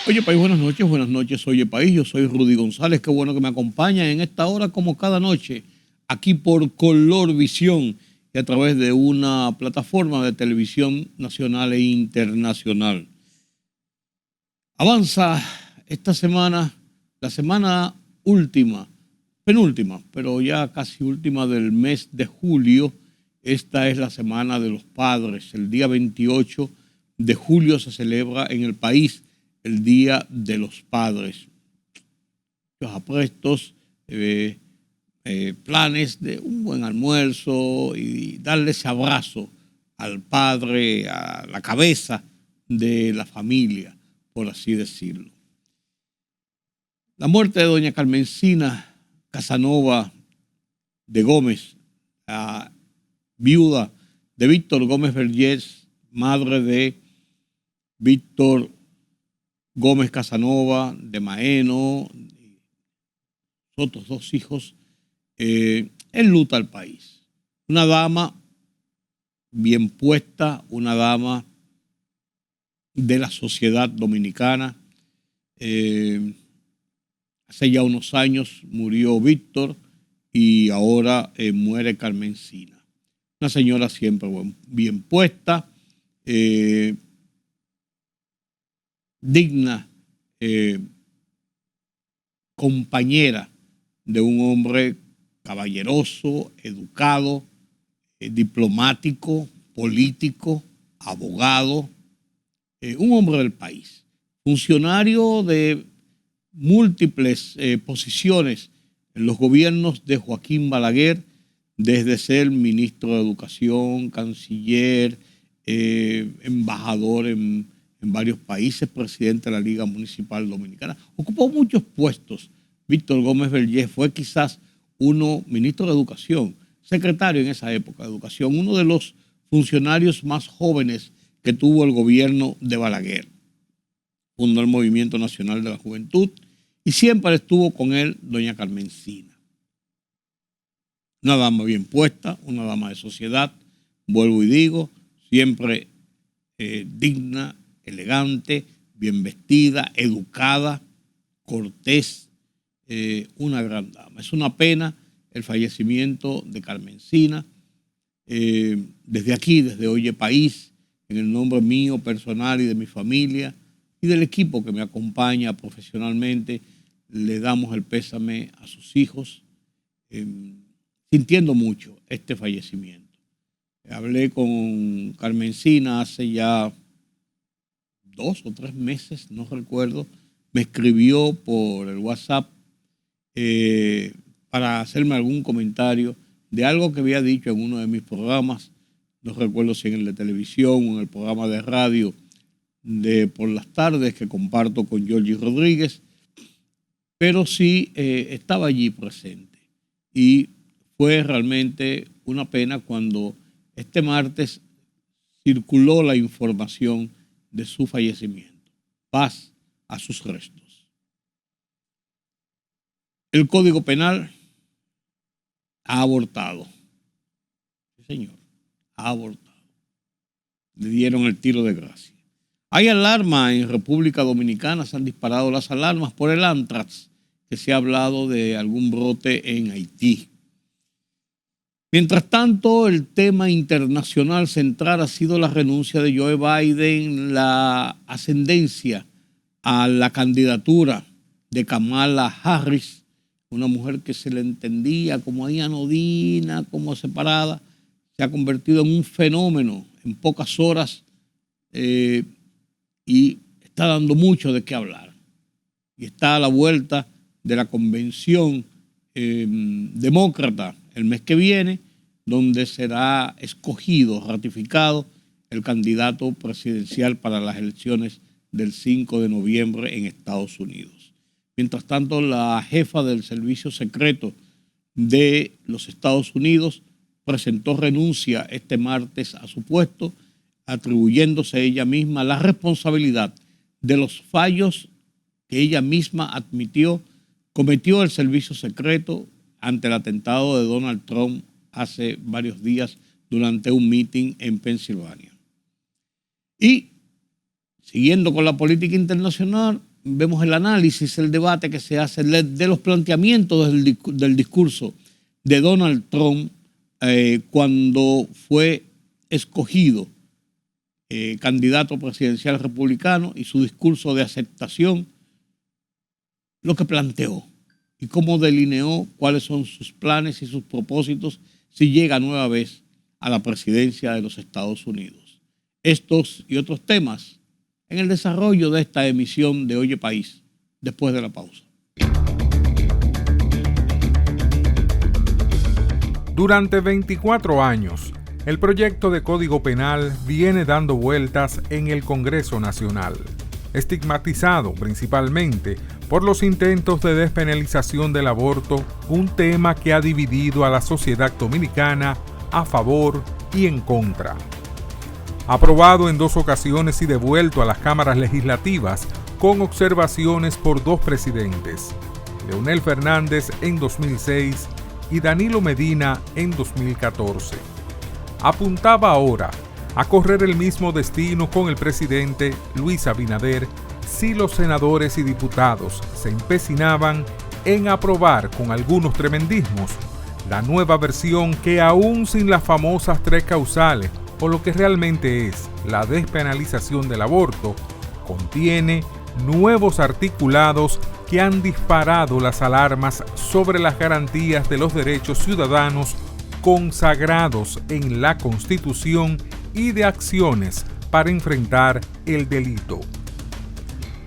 Oye, País, buenas noches, oye, País, yo soy Rudy González, qué bueno que me acompañan en esta hora como cada noche, aquí por Color Visión y a través de una plataforma de televisión nacional e internacional. Avanza esta semana, la semana última, penúltima, pero ya casi última del mes de julio. Esta es la Semana de los Padres. El día 28 de julio se celebra en el país el Día de los Padres. Los aprestos, planes de un buen almuerzo y darle ese abrazo al padre, a la cabeza de la familia, por así decirlo. La muerte de doña Carmencina Casanova de Gómez, la viuda de Víctor Gómez Vergés, madre de Víctor Gómez Casanova, de Maeno, otros dos hijos, enluta al país. Una dama bien puesta, una dama de la sociedad dominicana. Hace ya unos años murió Víctor y ahora muere Carmencina. Una señora siempre bien puesta, digna, compañera de un hombre caballeroso, educado, diplomático, político, abogado, un hombre del país, funcionario de múltiples posiciones en los gobiernos de Joaquín Balaguer, desde ser ministro de Educación, canciller, embajador en varios países, presidente de la Liga Municipal Dominicana. Ocupó muchos puestos. Víctor Gómez Vergés fue quizás ministro de Educación, secretario en esa época de Educación, uno de los funcionarios más jóvenes que tuvo el gobierno de Balaguer. Fundó el Movimiento Nacional de la Juventud y siempre estuvo con él doña Carmencina. Una dama bien puesta, una dama de sociedad, vuelvo y digo, siempre digna, elegante, bien vestida, educada, cortés, una gran dama. Es una pena el fallecimiento de Carmencina. Desde aquí, desde Oye País, en el nombre mío personal y de mi familia y del equipo que me acompaña profesionalmente, le damos el pésame a sus hijos, sintiendo mucho este fallecimiento. Hablé con Carmencina hace ya 2 o 3 meses, no recuerdo. Me escribió por el WhatsApp para hacerme algún comentario de algo que había dicho en uno de mis programas. No recuerdo si en el de televisión o en el programa de radio de por las tardes que comparto con Georgie Rodríguez, pero sí estaba allí presente. Y fue realmente una pena cuando este martes circuló la información de su fallecimiento. Paz a sus restos. El Código Penal ha abortado. Sí, señor, ha abortado. Le dieron el tiro de gracia. Hay alarma en República Dominicana, se han disparado las alarmas por el anthrax, que se ha hablado de algún brote en Haití. Mientras tanto, el tema internacional central ha sido la renuncia de Joe Biden, la ascendencia a la candidatura de Kamala Harris, una mujer que se le entendía como ahí anodina, como separada, se ha convertido en un fenómeno en pocas horas y está dando mucho de qué hablar. Y está a la vuelta de la convención demócrata el mes que viene, donde será escogido, ratificado, el candidato presidencial para las elecciones del 5 de noviembre en Estados Unidos. Mientras tanto, la jefa del Servicio Secreto de los Estados Unidos presentó renuncia este martes a su puesto, atribuyéndose ella misma la responsabilidad de los fallos que ella misma admitió cometió el Servicio Secreto ante el atentado de Donald Trump hace varios días durante un meeting en Pensilvania. Y siguiendo con la política internacional, vemos el análisis, el debate que se hace de los planteamientos del discurso de Donald Trump cuando fue escogido candidato presidencial republicano y su discurso de aceptación, lo que planteó y cómo delineó cuáles son sus planes y sus propósitos si llega nueva vez a la presidencia de los Estados Unidos. Estos y otros temas en el desarrollo de esta emisión de Oye País, después de la pausa. Durante 24 años, el proyecto de Código Penal viene dando vueltas en el Congreso Nacional, estigmatizado principalmente por los intentos de despenalización del aborto, un tema que ha dividido a la sociedad dominicana a favor y en contra. Aprobado en 2 ocasiones y devuelto a las cámaras legislativas con observaciones por 2 presidentes, Leonel Fernández en 2006 y Danilo Medina en 2014. Apuntaba ahora a correr el mismo destino con el presidente Luis Abinader si los senadores y diputados se empecinaban en aprobar con algunos tremendismos la nueva versión que, aún sin las famosas 3 causales o lo que realmente es la despenalización del aborto, contiene nuevos articulados que han disparado las alarmas sobre las garantías de los derechos ciudadanos consagrados en la Constitución y de acciones para enfrentar el delito.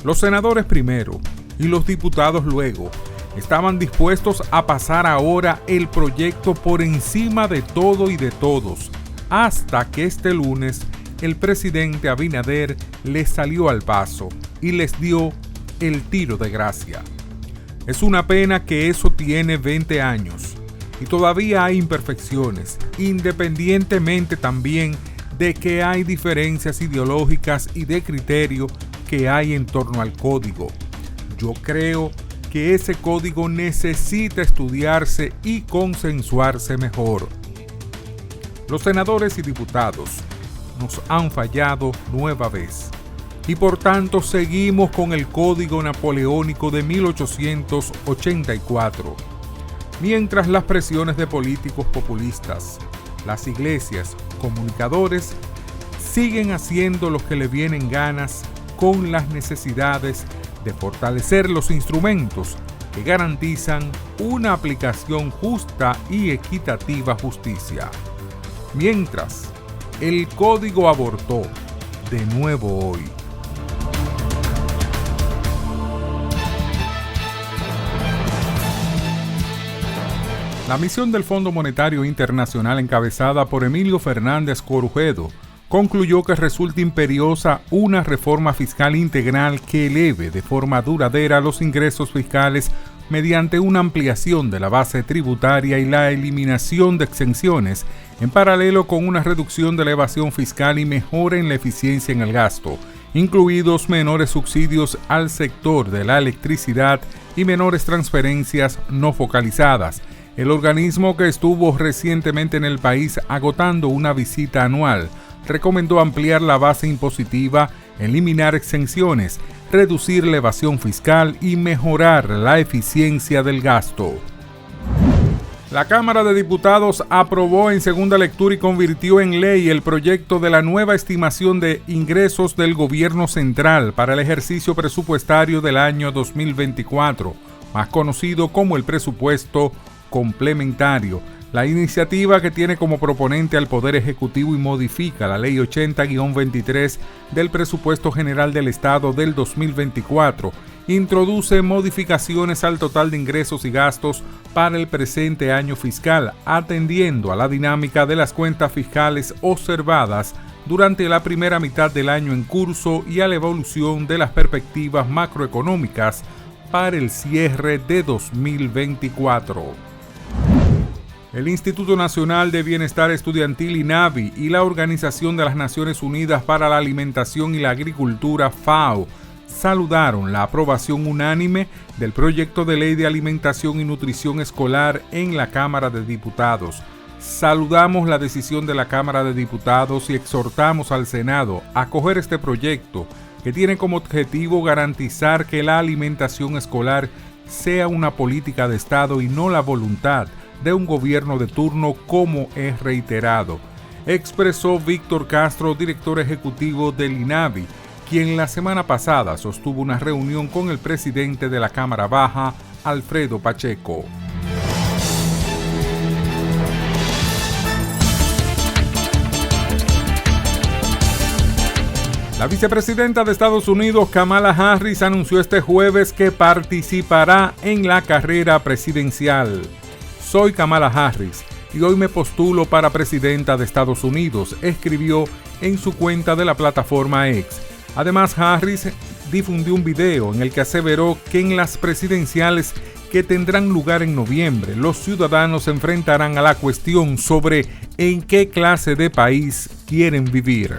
Los senadores primero y los diputados luego estaban dispuestos a pasar ahora el proyecto por encima de todo y de todos, hasta que este lunes el presidente Abinader les salió al paso y les dio el tiro de gracia. Es una pena que eso tiene 20 años y todavía hay imperfecciones, independientemente también de que hay diferencias ideológicas y de criterio que hay en torno al código. Yo creo que ese código necesita estudiarse y consensuarse mejor. Los senadores y diputados nos han fallado nueva vez y por tanto seguimos con el Código Napoleónico de 1884. Mientras las presiones de políticos populistas, las iglesias, comunicadores, siguen haciendo lo que le vienen ganas con las necesidades de fortalecer los instrumentos que garantizan una aplicación justa y equitativa justicia. Mientras, el código abortó de nuevo hoy. La misión del Fondo Monetario Internacional encabezada por Emilio Fernández Corujedo concluyó que resulta imperiosa una reforma fiscal integral que eleve de forma duradera los ingresos fiscales mediante una ampliación de la base tributaria y la eliminación de exenciones, en paralelo con una reducción de la evasión fiscal y mejora en la eficiencia en el gasto, incluidos menores subsidios al sector de la electricidad y menores transferencias no focalizadas. El organismo, que estuvo recientemente en el país agotando una visita anual, recomendó ampliar la base impositiva, eliminar exenciones, reducir la evasión fiscal y mejorar la eficiencia del gasto. La Cámara de Diputados aprobó en segunda lectura y convirtió en ley el proyecto de la nueva estimación de ingresos del Gobierno Central para el ejercicio presupuestario del año 2024, más conocido como el presupuesto complementario. La iniciativa, que tiene como proponente al Poder Ejecutivo y modifica la Ley 80-23 del Presupuesto General del Estado del 2024, introduce modificaciones al total de ingresos y gastos para el presente año fiscal, atendiendo a la dinámica de las cuentas fiscales observadas durante la primera mitad del año en curso y a la evolución de las perspectivas macroeconómicas para el cierre de 2024. El Instituto Nacional de Bienestar Estudiantil INABI y la Organización de las Naciones Unidas para la Alimentación y la Agricultura FAO saludaron la aprobación unánime del proyecto de ley de alimentación y nutrición escolar en la Cámara de Diputados. Saludamos la decisión de la Cámara de Diputados y exhortamos al Senado a acoger este proyecto que tiene como objetivo garantizar que la alimentación escolar sea una política de Estado y no la voluntad de un gobierno de turno, como es reiterado, expresó Víctor Castro, director ejecutivo del INAVI, quien la semana pasada sostuvo una reunión con el presidente de la Cámara Baja, Alfredo Pacheco. La vicepresidenta de Estados Unidos, Kamala Harris, anunció este jueves que participará en la carrera presidencial. Soy Kamala Harris y hoy me postulo para presidenta de Estados Unidos, escribió en su cuenta de la plataforma X. Además, Harris difundió un video en el que aseveró que en las presidenciales que tendrán lugar en noviembre, los ciudadanos se enfrentarán a la cuestión sobre en qué clase de país quieren vivir.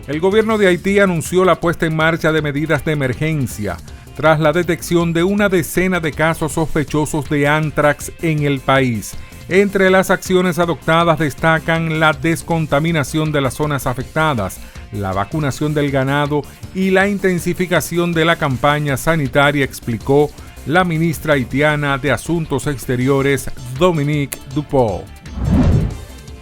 El gobierno de Haití anunció la puesta en marcha de medidas de emergencia tras la detección de una decena de casos sospechosos de ántrax en el país. Entre las acciones adoptadas destacan la descontaminación de las zonas afectadas, la vacunación del ganado y la intensificación de la campaña sanitaria, explicó la ministra haitiana de Asuntos Exteriores, Dominique Dupont.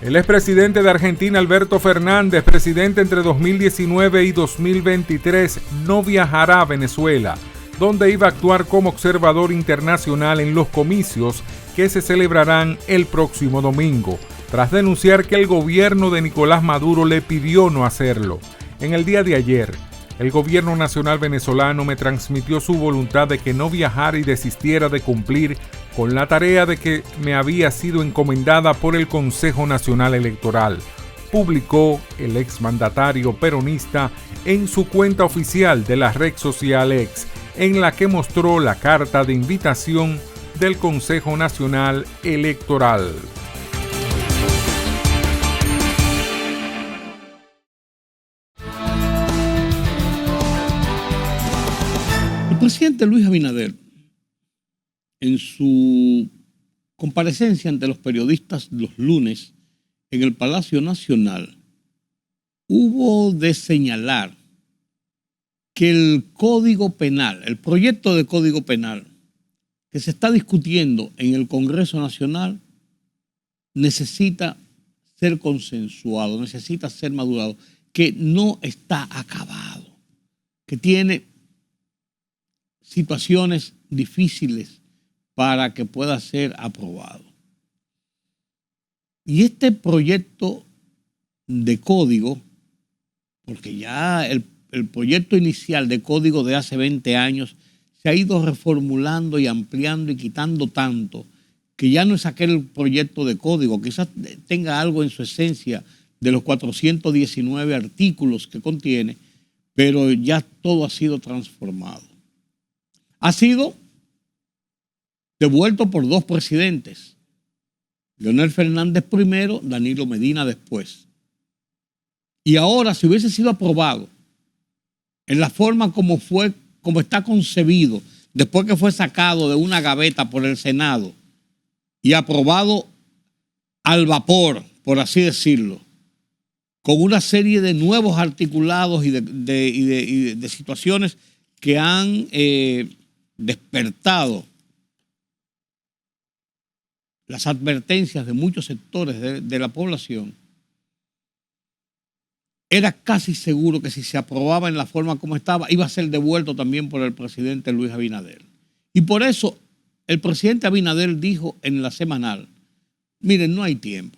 El expresidente de Argentina, Alberto Fernández, presidente entre 2019 y 2023, no viajará a Venezuela, donde iba a actuar como observador internacional en los comicios que se celebrarán el próximo domingo, tras denunciar que el gobierno de Nicolás Maduro le pidió no hacerlo. En el día de ayer, el gobierno nacional venezolano me transmitió su voluntad de que no viajara y desistiera de cumplir con la tarea de que me había sido encomendada por el Consejo Nacional Electoral, publicó el exmandatario peronista en su cuenta oficial de la red social X, en la que mostró la carta de invitación del Consejo Nacional Electoral. El presidente Luis Abinader, en su comparecencia ante los periodistas los lunes en el Palacio Nacional, hubo de señalar que el Código Penal, el proyecto de Código Penal que se está discutiendo en el Congreso Nacional, necesita ser consensuado, necesita ser madurado, que no está acabado, que tiene situaciones difíciles para que pueda ser aprobado. Y este proyecto de código, porque ya el proyecto inicial de código de hace 20 años se ha ido reformulando y ampliando y quitando tanto que ya no es aquel proyecto de código, quizás tenga algo en su esencia de los 419 artículos que contiene, pero ya todo ha sido transformado. Ha sido devuelto por dos presidentes, Leonel Fernández primero, Danilo Medina después. Y ahora, si hubiese sido aprobado en la forma como está concebido, después que fue sacado de una gaveta por el Senado y aprobado al vapor, por así decirlo, con una serie de nuevos articulados y de situaciones que han despertado las advertencias de muchos sectores de la población, era casi seguro que si se aprobaba en la forma como estaba, iba a ser devuelto también por el presidente Luis Abinader. Y por eso el presidente Abinader dijo en la semanal, miren, no hay tiempo.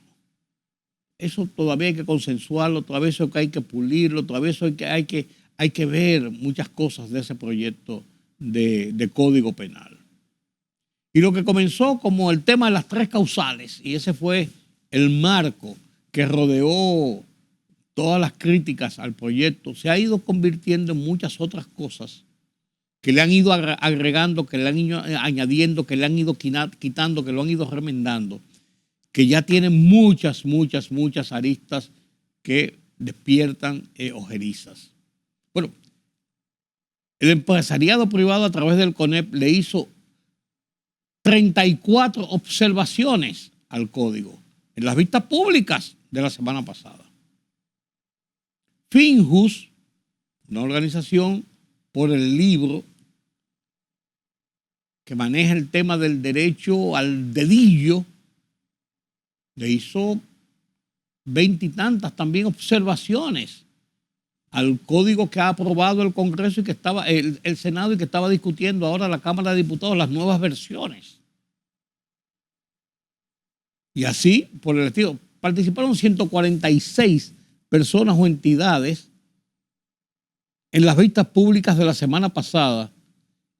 Eso todavía hay que consensuarlo, todavía eso hay que pulirlo, todavía eso hay que ver muchas cosas de ese proyecto de Código Penal. Y lo que comenzó como el tema de las tres causales, y ese fue el marco que rodeó todas las críticas al proyecto, se ha ido convirtiendo en muchas otras cosas que le han ido agregando, que le han ido añadiendo, que le han ido quitando, que lo han ido remendando, que ya tienen muchas aristas que despiertan ojerizas. Bueno, el empresariado privado a través del CONEP le hizo 34 observaciones al código en las vistas públicas de la semana pasada. Finjus una organización por el libro que maneja el tema del derecho al dedillo, le hizo 20 y tantas también observaciones al código que ha aprobado el Congreso y que estaba el Senado y que estaba discutiendo ahora la Cámara de Diputados, las nuevas versiones. Y así, por el estilo, participaron 146 personas o entidades en las vistas públicas de la semana pasada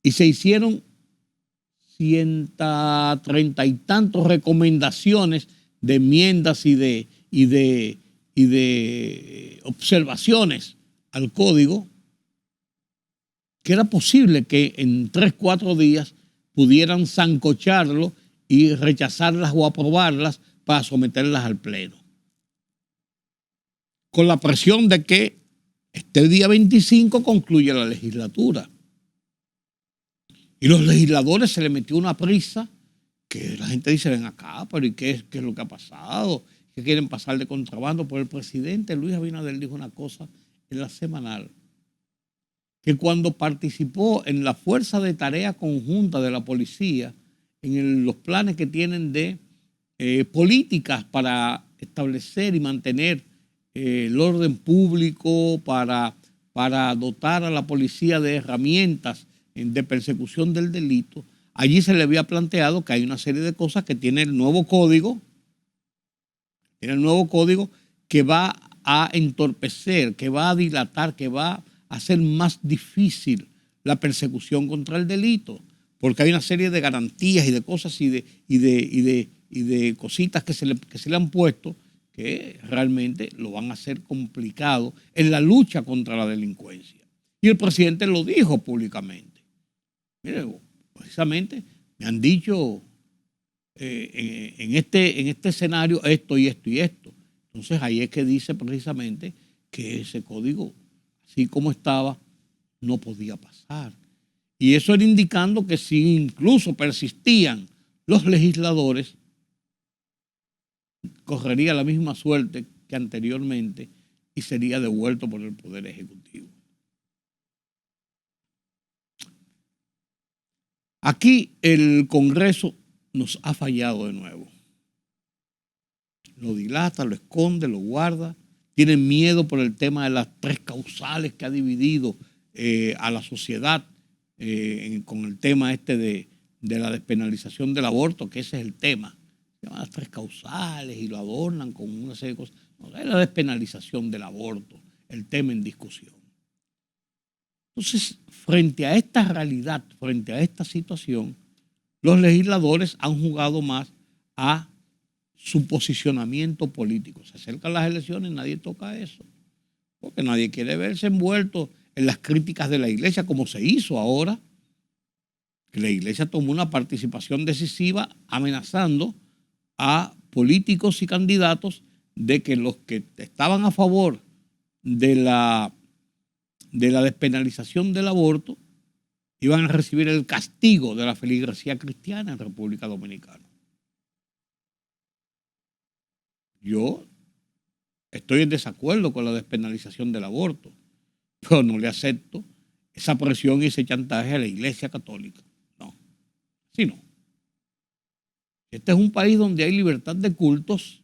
y se hicieron 130 y tantos recomendaciones de enmiendas y de observaciones al código, que era posible que en 3 o 4 días pudieran sancocharlo y rechazarlas o aprobarlas para someterlas al Pleno. Con la presión de que este día 25 concluye la legislatura. Y los legisladores se les metió una prisa que la gente dice, ven acá, pero ¿y qué es lo que ha pasado? ¿Qué quieren pasar de contrabando? Por el presidente Luis Abinader dijo una cosa en la semanal, que cuando participó en la fuerza de tarea conjunta de la policía, en los planes que tienen de políticas para establecer y mantener el orden público, para dotar a la policía de herramientas de persecución del delito, allí se le había planteado que hay una serie de cosas que tiene el nuevo código, que va a entorpecer, que va a dilatar, que va a hacer más difícil la persecución contra el delito, porque hay una serie de garantías y de cosas y de cositas que se le han puesto que realmente lo van a hacer complicado en la lucha contra la delincuencia. Y el presidente lo dijo públicamente. Mire, precisamente me han dicho en este escenario esto y esto y esto. Entonces ahí es que dice precisamente que ese código, así como estaba, no podía pasar. Y eso era indicando que si incluso persistían los legisladores, correría la misma suerte que anteriormente y sería devuelto por el Poder Ejecutivo. Aquí el Congreso nos ha fallado de nuevo. Lo dilata, lo esconde, lo guarda. Tienen miedo por el tema de las 3 causales que ha dividido a la sociedad con el tema de la despenalización del aborto, que ese es el tema. Se llaman las 3 causales y lo adornan con una serie de cosas. No, es la despenalización del aborto, el tema en discusión. Entonces, frente a esta realidad, frente a esta situación, los legisladores han jugado más a su posicionamiento político. Se acercan las elecciones, nadie toca eso, porque nadie quiere verse envuelto en las críticas de la iglesia, como se hizo ahora, que la iglesia tomó una participación decisiva amenazando a políticos y candidatos de que los que estaban a favor de la despenalización del aborto iban a recibir el castigo de la feligresía cristiana en República Dominicana. Yo estoy en desacuerdo con la despenalización del aborto, pero no le acepto esa presión y ese chantaje a la Iglesia Católica. No, sí no. Este es un país donde hay libertad de cultos,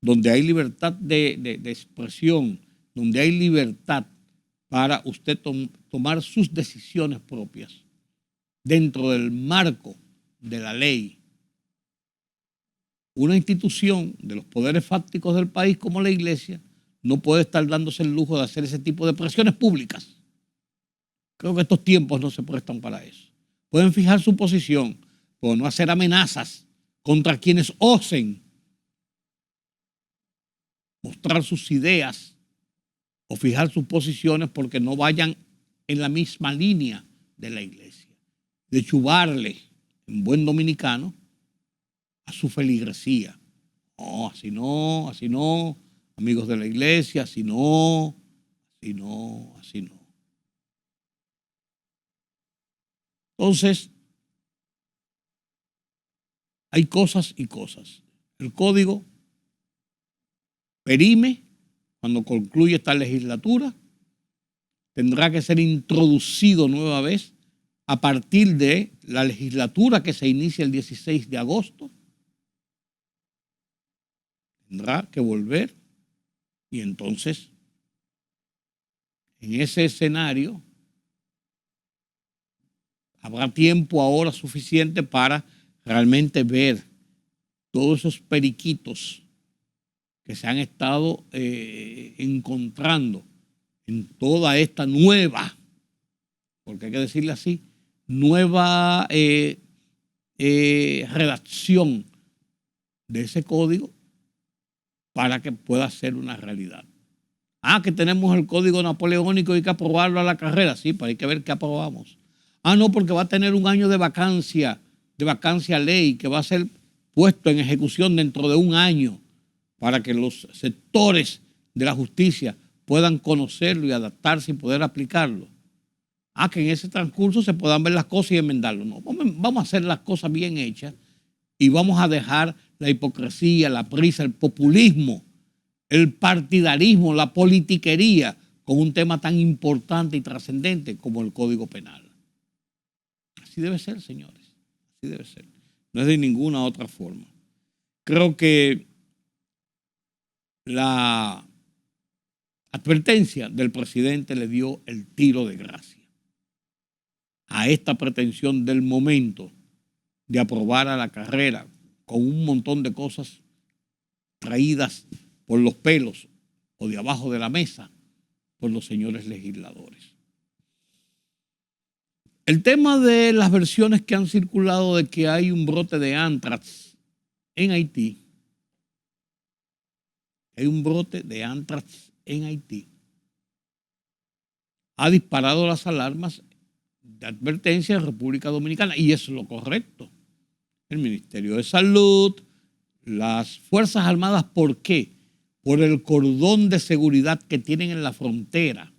donde hay libertad de expresión, donde hay libertad para usted tomar sus decisiones propias dentro del marco de la ley. Una institución de los poderes fácticos del país como la iglesia no puede estar dándose el lujo de hacer ese tipo de presiones públicas. Creo que estos tiempos no se prestan para eso. Pueden fijar su posición, pero no hacer amenazas contra quienes osen mostrar sus ideas o fijar sus posiciones porque no vayan en la misma línea de la iglesia. De chubarle, en buen dominicano, a su feligresía. No, así no, amigos de la iglesia, así no. Entonces, hay cosas y cosas. El código perime cuando concluye esta legislatura, tendrá que ser introducido nueva vez a partir de la legislatura que se inicia el 16 de agosto. Tendrá que volver y entonces en ese escenario habrá tiempo ahora suficiente para realmente ver todos esos periquitos que se han estado encontrando en toda esta nueva, porque hay que decirle así, nueva redacción de ese código para que pueda ser una realidad. Que tenemos el código napoleónico y hay que aprobarlo a la carrera. Sí, pero hay que ver qué aprobamos. No, porque va a tener un año de vacancia ley que va a ser puesto en ejecución dentro de un año para que los sectores de la justicia puedan conocerlo y adaptarse y poder aplicarlo. Que en ese transcurso se puedan ver las cosas y enmendarlo. No, vamos a hacer las cosas bien hechas y vamos a dejar la hipocresía, la prisa, el populismo, el partidarismo, la politiquería con un tema tan importante y trascendente como el Código Penal. Así debe ser, señores. Así debe ser. No es de ninguna otra forma. Creo que la advertencia del presidente le dio el tiro de gracia a esta pretensión del momento de aprobar a la carrera con un montón de cosas traídas por los pelos o de abajo de la mesa por los señores legisladores. El tema de las versiones que han circulado de que hay un brote de anthrax en Haití. Hay un brote de anthrax en Haití. Ha disparado las alarmas de advertencia en República Dominicana y eso es lo correcto. El Ministerio de Salud, las Fuerzas Armadas, ¿por qué? Por el cordón de seguridad que tienen en la frontera.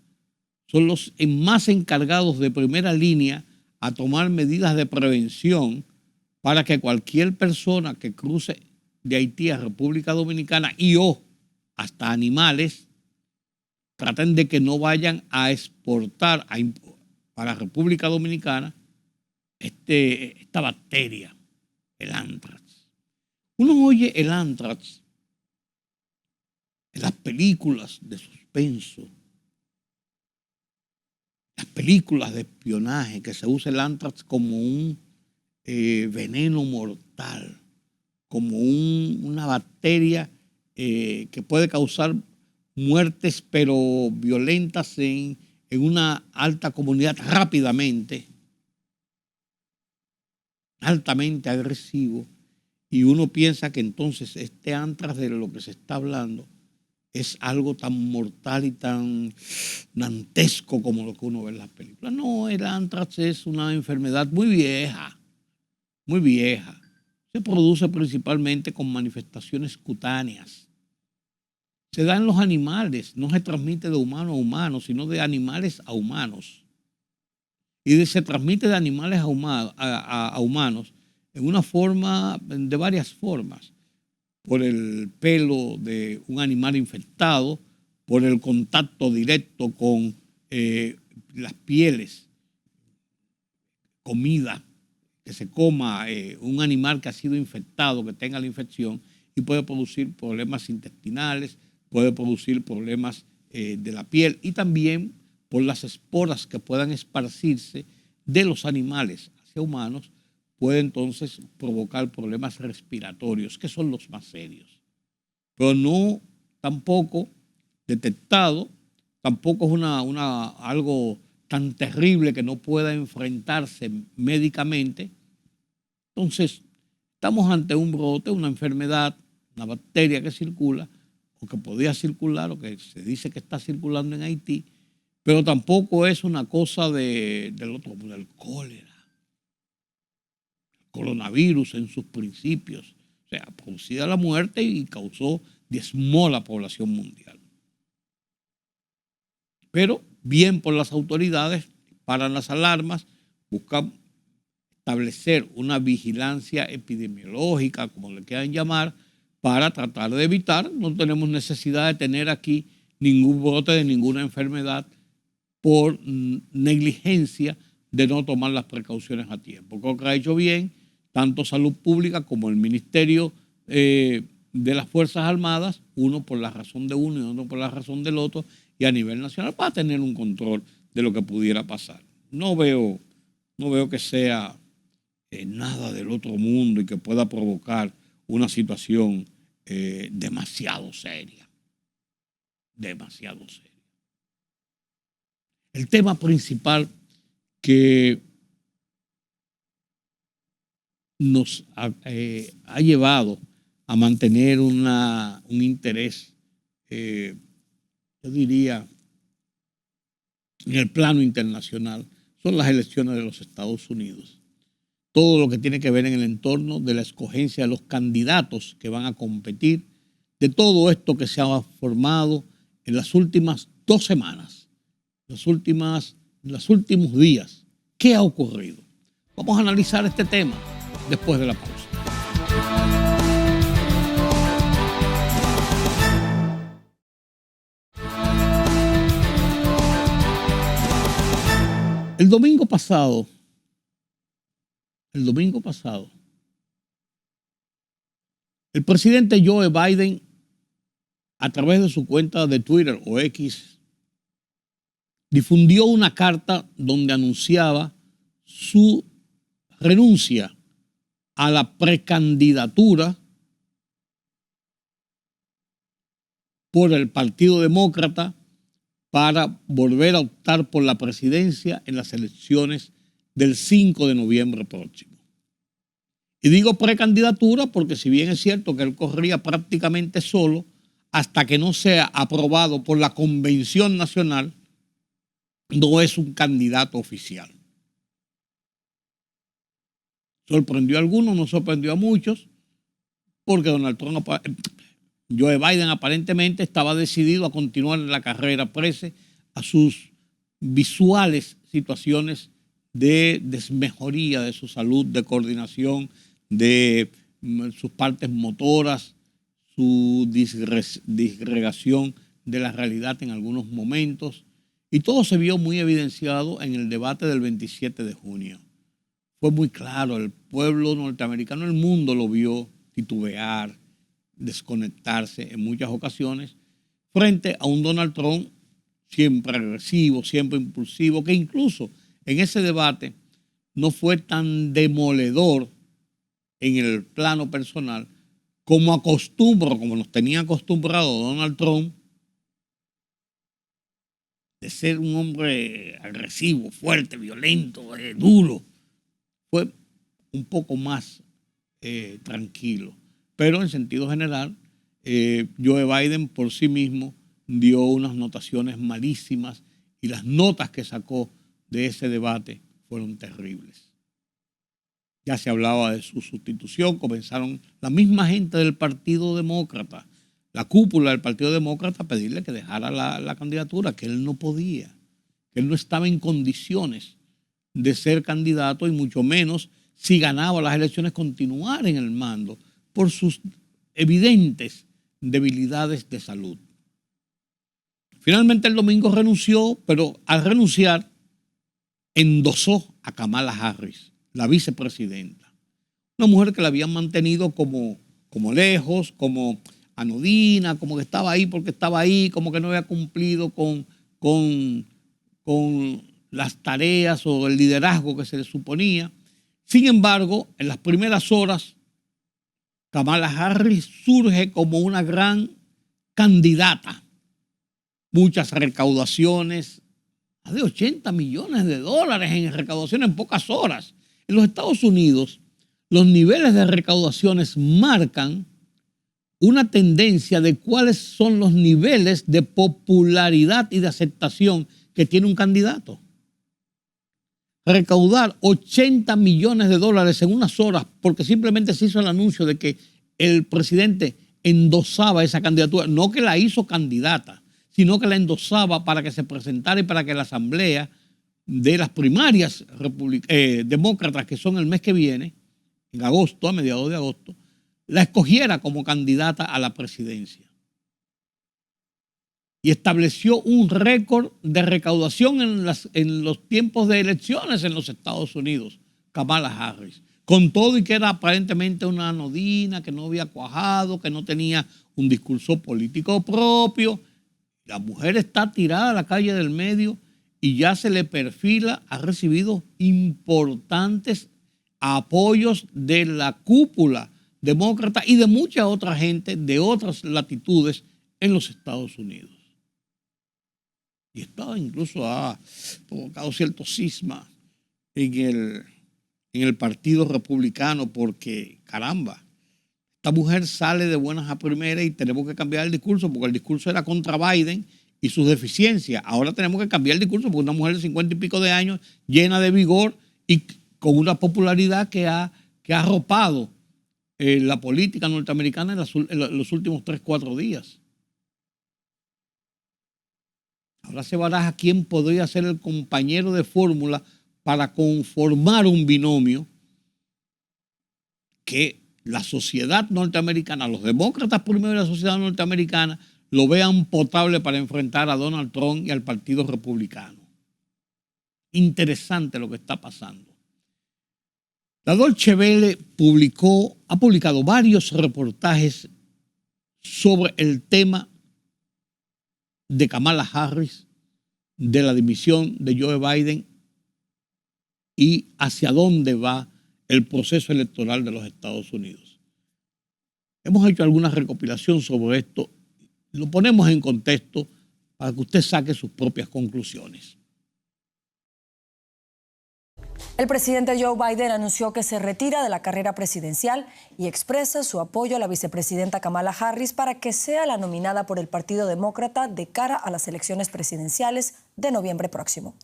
Son los más encargados de primera línea a tomar medidas de prevención para que cualquier persona que cruce de Haití a República Dominicana hasta animales traten de que no vayan a exportar para República Dominicana esta bacteria, el anthrax. Uno oye el anthrax en las películas de suspenso, las películas de espionaje, que se usa el anthrax como un veneno mortal, como una bacteria que puede causar muertes pero violentas en una alta comunidad rápidamente, altamente agresivo, y uno piensa que entonces este anthrax de lo que se está hablando es algo tan mortal y tan dantesco como lo que uno ve en las películas. No, el anthrax es una enfermedad muy vieja, muy vieja. Se produce principalmente con manifestaciones cutáneas. Se da en los animales, no se transmite de humano a humano, sino de animales a humanos. Y se transmite de animales a humanos en una forma, de varias formas. Por el pelo de un animal infectado, por el contacto directo con las pieles, comida, que se coma un animal que ha sido infectado, que tenga la infección, y puede producir problemas intestinales, puede producir problemas de la piel y también por las esporas que puedan esparcirse de los animales hacia humanos, puede entonces provocar problemas respiratorios, que son los más serios. Pero no tampoco detectado, tampoco es algo tan terrible que no pueda enfrentarse médicamente. Entonces, estamos ante un brote, una enfermedad, una bacteria que circula, o que podía circular, o que se dice que está circulando en Haití, pero tampoco es una cosa del cólera. Coronavirus en sus principios, o sea, producida la muerte y diezmó la población mundial. Pero bien por las autoridades, paran las alarmas, buscan establecer una vigilancia epidemiológica, como le quieran llamar, para tratar de evitar, no tenemos necesidad de tener aquí ningún brote de ninguna enfermedad por negligencia de no tomar las precauciones a tiempo. Creo que ha hecho bien tanto Salud Pública como el Ministerio de las Fuerzas Armadas, uno por la razón de uno y otro por la razón del otro, y a nivel nacional para tener un control de lo que pudiera pasar. No veo que sea nada del otro mundo y que pueda provocar una situación demasiado seria. Demasiado seria. El tema principal que nos ha llevado a mantener un interés, yo diría, en el plano internacional, son las elecciones de los Estados Unidos. Todo lo que tiene que ver en el entorno de la escogencia de los candidatos que van a competir, de todo esto que se ha formado en las últimas 2 semanas, los últimos días. ¿Qué ha ocurrido? Vamos a analizar este tema después de la pausa. El domingo pasado, el presidente Joe Biden, a través de su cuenta de Twitter o X, difundió una carta donde anunciaba su renuncia a la precandidatura por el Partido Demócrata para volver a optar por la presidencia en las elecciones del 5 de noviembre próximo. Y digo precandidatura porque si bien es cierto que él corría prácticamente solo, hasta que no sea aprobado por la Convención Nacional, no es un candidato oficial. Sorprendió a algunos, no sorprendió a muchos, porque Joe Biden aparentemente estaba decidido a continuar en la carrera pese a sus visuales situaciones de desmejoría de su salud, de coordinación, de sus partes motoras, su disgregación de la realidad en algunos momentos. Y todo se vio muy evidenciado en el debate del 27 de junio. Fue muy claro, el pueblo norteamericano, el mundo lo vio titubear, desconectarse en muchas ocasiones frente a un Donald Trump siempre agresivo, siempre impulsivo, que incluso en ese debate no fue tan demoledor en el plano personal como nos tenía acostumbrado Donald Trump, de ser un hombre agresivo, fuerte, violento, duro. Fue un poco más tranquilo. Pero en sentido general, Joe Biden por sí mismo dio unas notaciones malísimas y las notas que sacó de ese debate fueron terribles. Ya se hablaba de su sustitución, comenzaron la misma gente del Partido Demócrata, la cúpula del Partido Demócrata, a pedirle que dejara la candidatura, que él no podía, que él no estaba en condiciones de ser candidato y mucho menos si ganaba las elecciones continuar en el mando por sus evidentes debilidades de salud. Finalmente el domingo renunció, pero al renunciar endosó a Kamala Harris, la vicepresidenta, una mujer que la habían mantenido como lejos, como anodina, como que estaba ahí porque estaba ahí, como que no había cumplido con las tareas o el liderazgo que se le suponía. Sin embargo, en las primeras horas, Kamala Harris surge como una gran candidata. Muchas recaudaciones, más de $80 millones en recaudación en pocas horas. En los Estados Unidos, los niveles de recaudaciones marcan una tendencia de cuáles son los niveles de popularidad y de aceptación que tiene un candidato. Recaudar $80 millones en unas horas porque simplemente se hizo el anuncio de que el presidente endosaba esa candidatura, no que la hizo candidata, sino que la endosaba para que se presentara y para que la asamblea de las primarias demócratas, que son el mes que viene, en agosto, a mediados de agosto, la escogiera como candidata a la presidencia. y estableció un récord de recaudación en los tiempos de elecciones en los Estados Unidos, Kamala Harris. Con todo y que era aparentemente una anodina, que no había cuajado, que no tenía un discurso político propio. La mujer está tirada a la calle del medio y ya se le perfila, ha recibido importantes apoyos de la cúpula demócrata y de mucha otra gente de otras latitudes en los Estados Unidos. Y esto incluso ha provocado cierto cisma en el Partido Republicano porque, caramba, esta mujer sale de buenas a primeras y tenemos que cambiar el discurso porque el discurso era contra Biden y sus deficiencias. Ahora tenemos que cambiar el discurso porque una mujer de 50 y pico de años, llena de vigor y con una popularidad que ha arropado la política norteamericana en los últimos 3-4 días. Ahora se baraja quién podría ser el compañero de fórmula para conformar un binomio que la sociedad norteamericana, los demócratas primero y la sociedad norteamericana, lo vean potable para enfrentar a Donald Trump y al Partido Republicano. Interesante lo que está pasando. La Deutsche Welle ha publicado varios reportajes sobre el tema de Kamala Harris, de la dimisión de Joe Biden y hacia dónde va el proceso electoral de los Estados Unidos. Hemos hecho alguna recopilación sobre esto, lo ponemos en contexto para que usted saque sus propias conclusiones. El presidente Joe Biden anunció que se retira de la carrera presidencial y expresa su apoyo a la vicepresidenta Kamala Harris para que sea la nominada por el Partido Demócrata de cara a las elecciones presidenciales de noviembre próximo.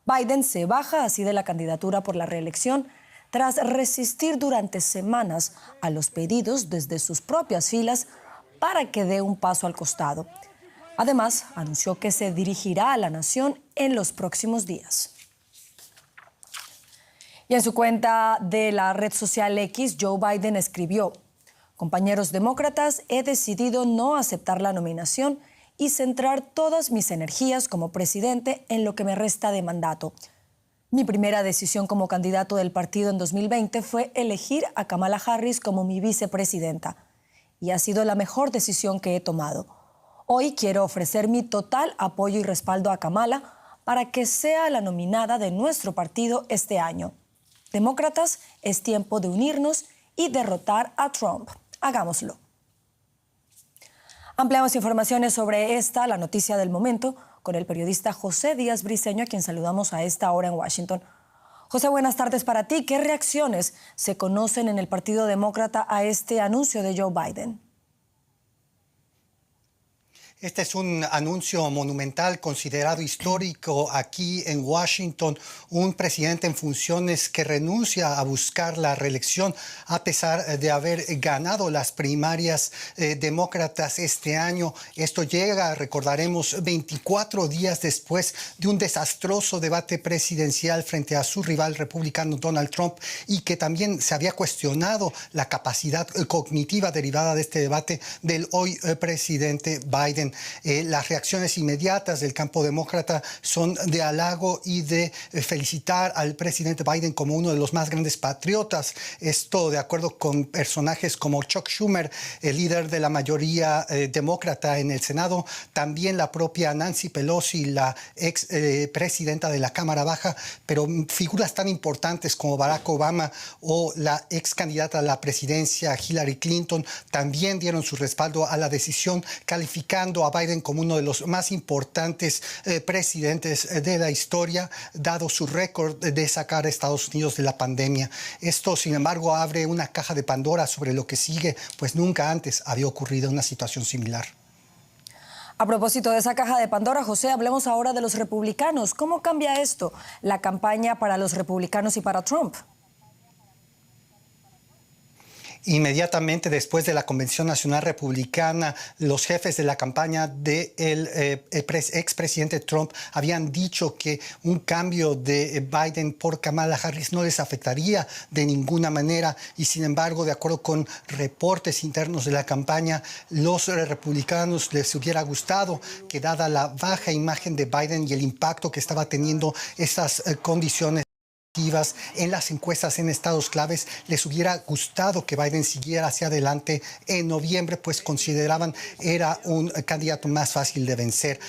Biden se baja así de la candidatura por la reelección tras resistir durante semanas a los pedidos desde sus propias filas para que dé un paso al costado. Además, anunció que se dirigirá a la nación en los próximos días. Y en su cuenta de la red social X, Joe Biden escribió: compañeros demócratas, he decidido no aceptar la nominación y centrar todas mis energías como presidente en lo que me resta de mandato. Mi primera decisión como candidato del partido en 2020 fue elegir a Kamala Harris como mi vicepresidenta, y ha sido la mejor decisión que he tomado. Hoy quiero ofrecer mi total apoyo y respaldo a Kamala para que sea la nominada de nuestro partido este año. Demócratas, es tiempo de unirnos y derrotar a Trump. Hagámoslo. Ampliamos informaciones sobre la noticia del momento, con el periodista José Díaz Briceño, a quien saludamos a esta hora en Washington. José, buenas tardes para ti. ¿Qué reacciones se conocen en el Partido Demócrata a este anuncio de Joe Biden? Este es un anuncio monumental, considerado histórico aquí en Washington. Un presidente en funciones que renuncia a buscar la reelección a pesar de haber ganado las primarias demócratas este año. Esto llega, recordaremos, 24 días después de un desastroso debate presidencial frente a su rival republicano Donald Trump, y que también se había cuestionado la capacidad cognitiva derivada de este debate del hoy presidente Biden. Las reacciones inmediatas del campo demócrata son de halago y de felicitar al presidente Biden como uno de los más grandes patriotas. Esto de acuerdo con personajes como Chuck Schumer, el líder de la mayoría demócrata en el Senado, también la propia Nancy Pelosi, la ex presidenta de la Cámara Baja, pero figuras tan importantes como Barack Obama o la ex candidata a la presidencia Hillary Clinton también dieron su respaldo a la decisión, calificando a Biden como uno de los más importantes presidentes de la historia, dado su récord de sacar a Estados Unidos de la pandemia. Esto, sin embargo, abre una caja de Pandora sobre lo que sigue, pues nunca antes había ocurrido una situación similar. A propósito de esa caja de Pandora, José, hablemos ahora de los republicanos. ¿Cómo cambia esto la campaña para los republicanos y para Trump? Inmediatamente después de la Convención Nacional Republicana, los jefes de la campaña del expresidente Trump habían dicho que un cambio de Biden por Kamala Harris no les afectaría de ninguna manera y, sin embargo, de acuerdo con reportes internos de la campaña, los republicanos les hubiera gustado que, dada la baja imagen de Biden y el impacto que estaba teniendo estas condiciones en las encuestas en estados claves, les hubiera gustado que Biden siguiera hacia adelante en noviembre, pues consideraban era un candidato más fácil de vencer.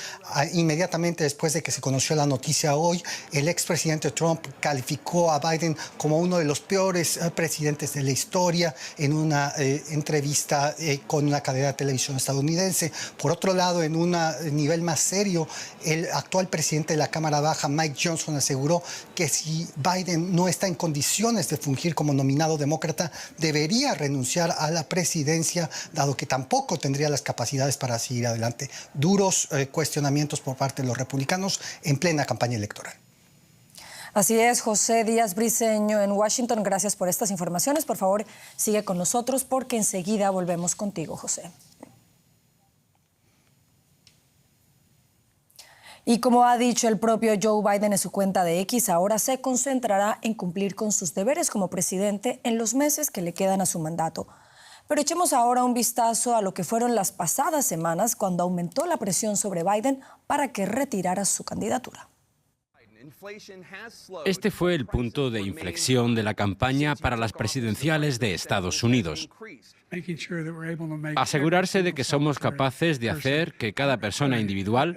Inmediatamente después de que se conoció la noticia hoy, el expresidente Trump calificó a Biden como uno de los peores presidentes de la historia en una entrevista con una cadena de televisión estadounidense. Por otro lado, en un nivel más serio, el actual presidente de la Cámara Baja, Mike Johnson, aseguró que si Biden no está en condiciones de fungir como nominado demócrata, debería renunciar a la presidencia, dado que tampoco tendría las capacidades para seguir adelante. Duros cuestionamientos por parte de los republicanos en plena campaña electoral. Así es, José Díaz Briceño en Washington. Gracias por estas informaciones. Por favor, sigue con nosotros porque enseguida volvemos contigo, José. Y como ha dicho el propio Joe Biden en su cuenta de X, ahora se concentrará en cumplir con sus deberes como presidente en los meses que le quedan a su mandato. Pero echemos ahora un vistazo a lo que fueron las pasadas semanas cuando aumentó la presión sobre Biden para que retirara su candidatura. Este fue el punto de inflexión de la campaña para las presidenciales de Estados Unidos. Asegurarse de que somos capaces de hacer que cada persona individual,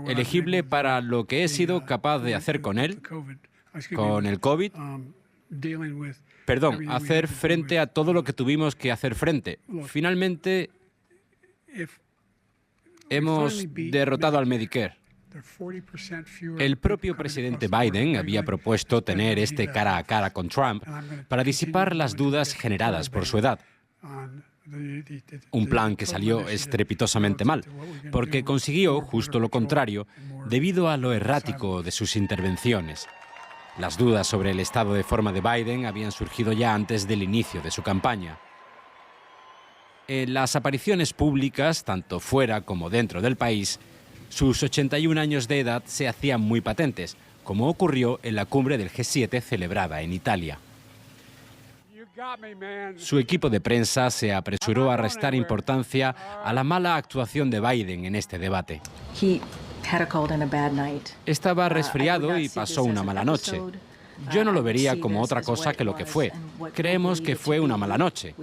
elegible para lo que he sido capaz de hacer con él, con el COVID, hacer frente a todo lo que tuvimos que hacer frente. Finalmente, hemos derrotado al Medicare. El propio presidente Biden había propuesto tener este cara a cara con Trump para disipar las dudas generadas por su edad. Un plan que salió estrepitosamente mal, porque consiguió justo lo contrario debido a lo errático de sus intervenciones. Las dudas sobre el estado de forma de Biden habían surgido ya antes del inicio de su campaña. En las apariciones públicas, tanto fuera como dentro del país, sus 81 años de edad se hacían muy patentes, como ocurrió en la cumbre del G7 celebrada en Italia. Su equipo de prensa se apresuró a restar importancia a la mala actuación de Biden en este debate. Estaba resfriado y pasó una mala noche. Yo no lo vería como otra cosa que lo que fue. Creemos que fue una mala noche.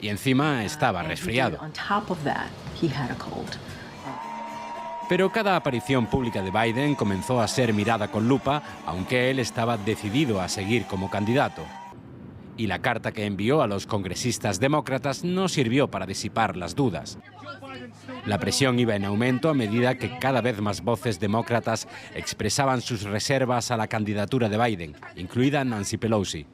Y encima estaba resfriado. Pero cada aparición pública de Biden comenzó a ser mirada con lupa, aunque él estaba decidido a seguir como candidato. Y la carta que envió a los congresistas demócratas no sirvió para disipar las dudas. La presión iba en aumento a medida que cada vez más voces demócratas expresaban sus reservas a la candidatura de Biden, incluida Nancy Pelosi.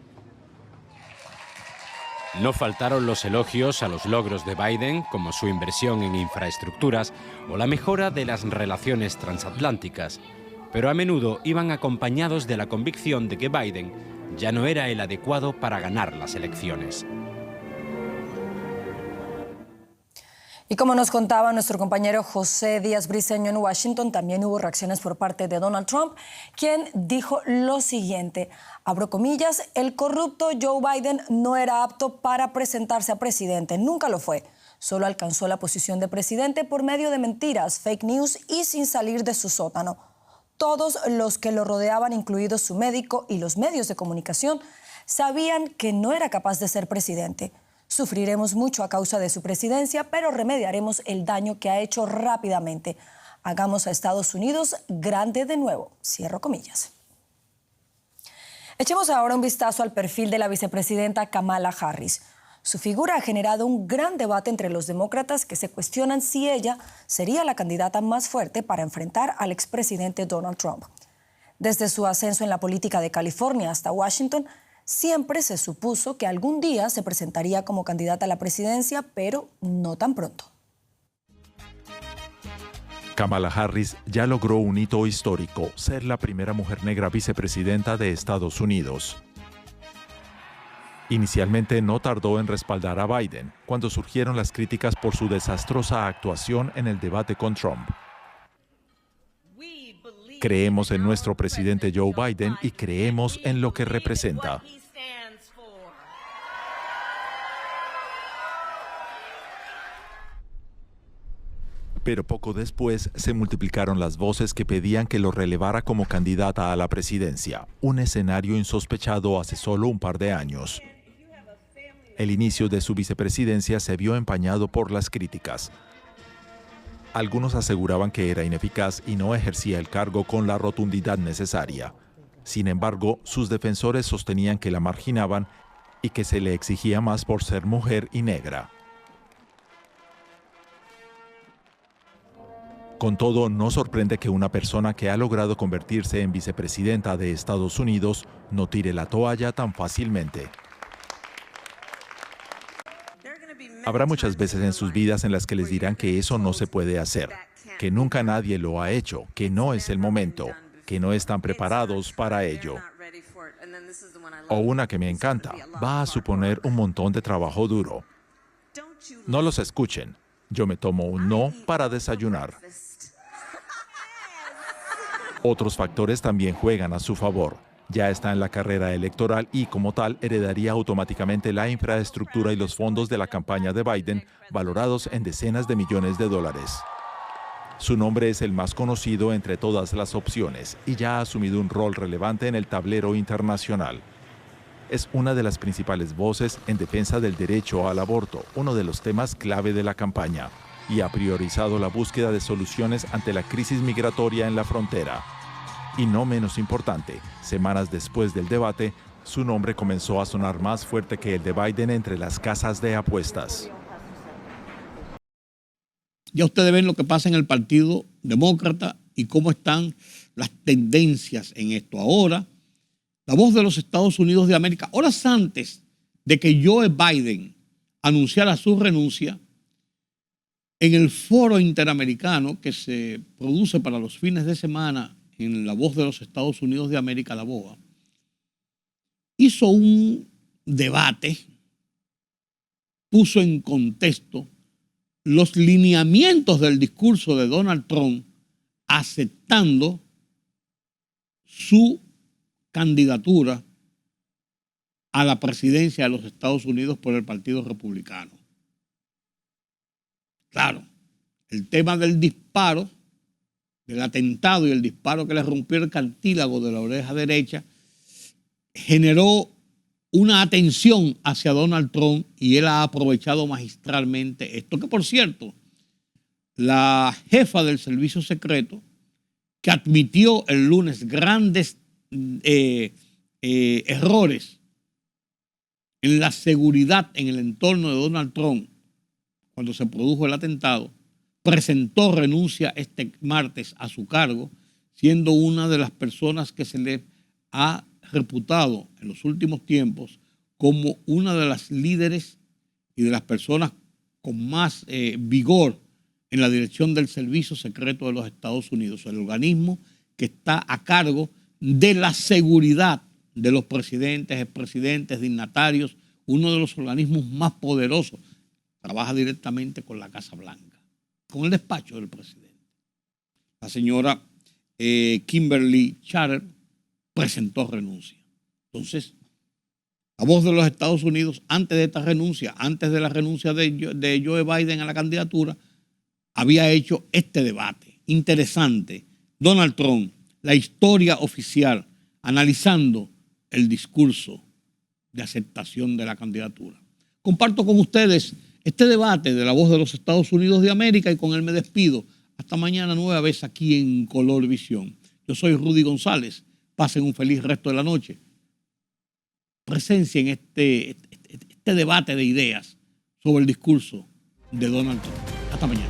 No faltaron los elogios a los logros de Biden, como su inversión en infraestructuras o la mejora de las relaciones transatlánticas, pero a menudo iban acompañados de la convicción de que Biden ya no era el adecuado para ganar las elecciones. Y como nos contaba nuestro compañero José Díaz Briceño en Washington, también hubo reacciones por parte de Donald Trump, quien dijo lo siguiente, abro comillas, el corrupto Joe Biden no era apto para presentarse a presidente, nunca lo fue. Solo alcanzó la posición de presidente por medio de mentiras, fake news y sin salir de su sótano. Todos los que lo rodeaban, incluidos su médico y los medios de comunicación, sabían que no era capaz de ser presidente. Sufriremos mucho a causa de su presidencia, pero remediaremos el daño que ha hecho rápidamente. Hagamos a Estados Unidos grande de nuevo. Cierro comillas. Echemos ahora un vistazo al perfil de la vicepresidenta Kamala Harris. Su figura ha generado un gran debate entre los demócratas que se cuestionan si ella sería la candidata más fuerte para enfrentar al expresidente Donald Trump. Desde su ascenso en la política de California hasta Washington, siempre se supuso que algún día se presentaría como candidata a la presidencia, pero no tan pronto. Kamala Harris ya logró un hito histórico, ser la primera mujer negra vicepresidenta de Estados Unidos. Inicialmente no tardó en respaldar a Biden cuando surgieron las críticas por su desastrosa actuación en el debate con Trump. Creemos en nuestro presidente Joe Biden y creemos en lo que representa. Pero poco después se multiplicaron las voces que pedían que lo relevara como candidata a la presidencia, un escenario insospechado hace solo un par de años. El inicio de su vicepresidencia se vio empañado por las críticas. Algunos aseguraban que era ineficaz y no ejercía el cargo con la rotundidad necesaria. Sin embargo, sus defensores sostenían que la marginaban y que se le exigía más por ser mujer y negra. Con todo, no sorprende que una persona que ha logrado convertirse en vicepresidenta de Estados Unidos no tire la toalla tan fácilmente. Habrá muchas veces en sus vidas en las que les dirán que eso no se puede hacer, que nunca nadie lo ha hecho, que no es el momento, que no están preparados para ello. O una que me encanta, va a suponer un montón de trabajo duro. No los escuchen. Yo me tomo un no para desayunar. Otros factores también juegan a su favor. Ya está en la carrera electoral y, como tal, heredaría automáticamente la infraestructura y los fondos de la campaña de Biden, valorados en decenas de millones de dólares. Su nombre es el más conocido entre todas las opciones y ya ha asumido un rol relevante en el tablero internacional. Es una de las principales voces en defensa del derecho al aborto, uno de los temas clave de la campaña, y ha priorizado la búsqueda de soluciones ante la crisis migratoria en la frontera. Y no menos importante, semanas después del debate, su nombre comenzó a sonar más fuerte que el de Biden entre las casas de apuestas. Ya ustedes ven lo que pasa en el Partido Demócrata y cómo están las tendencias en esto. Ahora, la voz de los Estados Unidos de América, horas antes de que Joe Biden anunciara su renuncia, en el foro interamericano que se produce para los fines de semana en la voz de los Estados Unidos de América, la BOA, hizo un debate, puso en contexto los lineamientos del discurso de Donald Trump aceptando su candidatura a la presidencia de los Estados Unidos por el Partido Republicano. Claro, el tema del disparo, del atentado y el disparo que le rompió el cartílago de la oreja derecha, generó una atención hacia Donald Trump y él ha aprovechado magistralmente esto. Que, por cierto, la jefa del servicio secreto, que admitió el lunes grandes errores en la seguridad en el entorno de Donald Trump cuando se produjo el atentado, presentó renuncia este martes a su cargo, siendo una de las personas que se le ha reputado en los últimos tiempos como una de las líderes y de las personas con más vigor en la dirección del Servicio Secreto de los Estados Unidos, el organismo que está a cargo de la seguridad de los presidentes, expresidentes, dignatarios, uno de los organismos más poderosos. Trabaja directamente con la Casa Blanca, con el despacho del presidente. La señora Kimberly Charter presentó renuncia. Entonces, la voz de los Estados Unidos, antes de esta renuncia, antes de la renuncia de Joe Biden a la candidatura, había hecho este debate interesante. Donald Trump, la historia oficial, analizando el discurso de aceptación de la candidatura. Comparto con ustedes este debate de la voz de los Estados Unidos de América y con él me despido. Hasta mañana nueva vez aquí en Color Visión. Yo soy Rudy González. Pasen un feliz resto de la noche. Presencien este debate de ideas sobre el discurso de Donald Trump. Hasta mañana.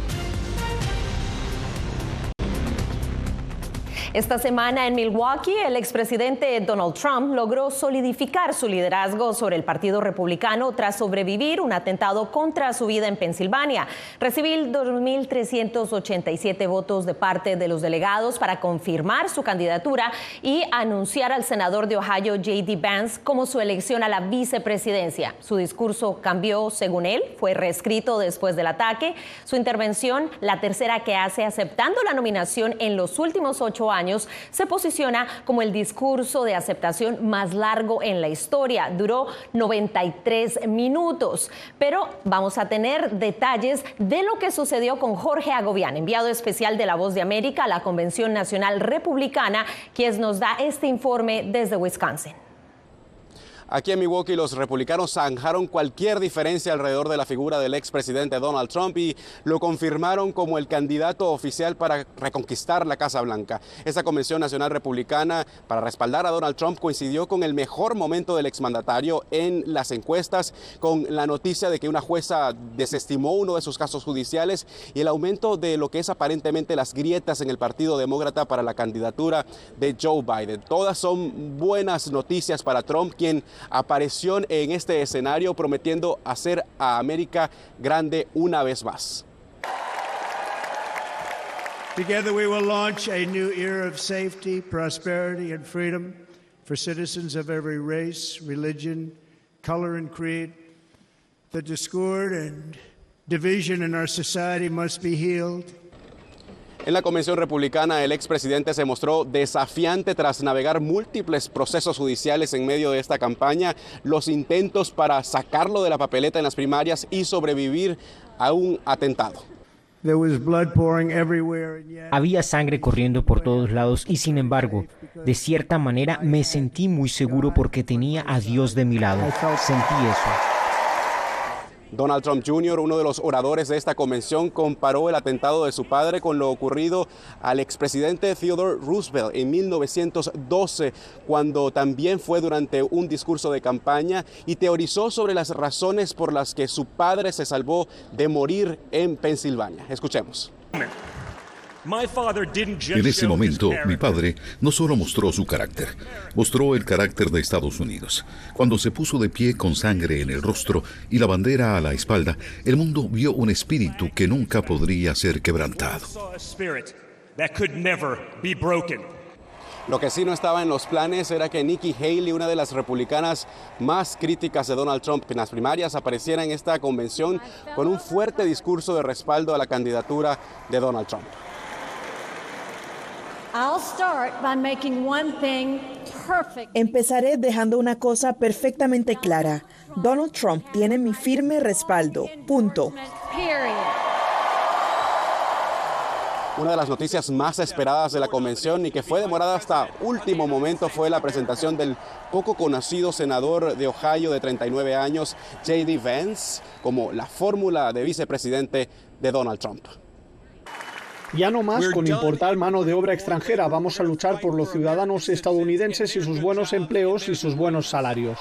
Esta semana en Milwaukee, el expresidente Donald Trump logró solidificar su liderazgo sobre el Partido Republicano tras sobrevivir un atentado contra su vida en Pensilvania. Recibir 2.387 votos de parte de los delegados para confirmar su candidatura y anunciar al senador de Ohio, J.D. Vance, como su elección a la vicepresidencia. Su discurso cambió, según él, fue reescrito después del ataque. Su intervención, la tercera que hace aceptando la nominación en los últimos 8 años, se posiciona como el discurso de aceptación más largo en la historia. Duró 93 minutos. Pero vamos a tener detalles de lo que sucedió con Jorge Agobián, enviado especial de La Voz de América a la Convención Nacional Republicana, quien nos da este informe desde Wisconsin. Aquí en Milwaukee los republicanos zanjaron cualquier diferencia alrededor de la figura del expresidente Donald Trump y lo confirmaron como el candidato oficial para reconquistar la Casa Blanca. Esa convención nacional republicana para respaldar a Donald Trump coincidió con el mejor momento del exmandatario en las encuestas, con la noticia de que una jueza desestimó uno de sus casos judiciales y el aumento de lo que es aparentemente las grietas en el Partido Demócrata para la candidatura de Joe Biden. Todas son buenas noticias para Trump, quien apareció en este escenario prometiendo hacer a América grande una vez más. Together we will launch a new era of safety, prosperity and freedom for citizens of every race, religion, color and creed. The discord and division in our society must be healed. En la convención republicana, el expresidente se mostró desafiante tras navegar múltiples procesos judiciales en medio de esta campaña, los intentos para sacarlo de la papeleta en las primarias y sobrevivir a un atentado. Había sangre corriendo por todos lados y, sin embargo, de cierta manera me sentí muy seguro porque tenía a Dios de mi lado. Sentí eso. Donald Trump Jr., uno de los oradores de esta convención, comparó el atentado de su padre con lo ocurrido al expresidente Theodore Roosevelt en 1912, cuando también fue durante un discurso de campaña, y teorizó sobre las razones por las que su padre se salvó de morir en Pensilvania. Escuchemos. En ese momento, mi padre no solo mostró su carácter, mostró el carácter de Estados Unidos. Cuando se puso de pie con sangre en el rostro y la bandera a la espalda, el mundo vio un espíritu que nunca podría ser quebrantado. Lo que sí no estaba en los planes era que Nikki Haley, una de las republicanas más críticas de Donald Trump en las primarias, apareciera en esta convención con un fuerte discurso de respaldo a la candidatura de Donald Trump. Empezaré dejando una cosa perfectamente clara. Donald Trump tiene mi firme respaldo. Punto. Una de las noticias más esperadas de la convención y que fue demorada hasta último momento fue la presentación del poco conocido senador de Ohio de 39 años, J.D. Vance, como la fórmula de vicepresidente de Donald Trump. Ya no más con importar mano de obra extranjera. Vamos a luchar por los ciudadanos estadounidenses y sus buenos empleos y sus buenos salarios.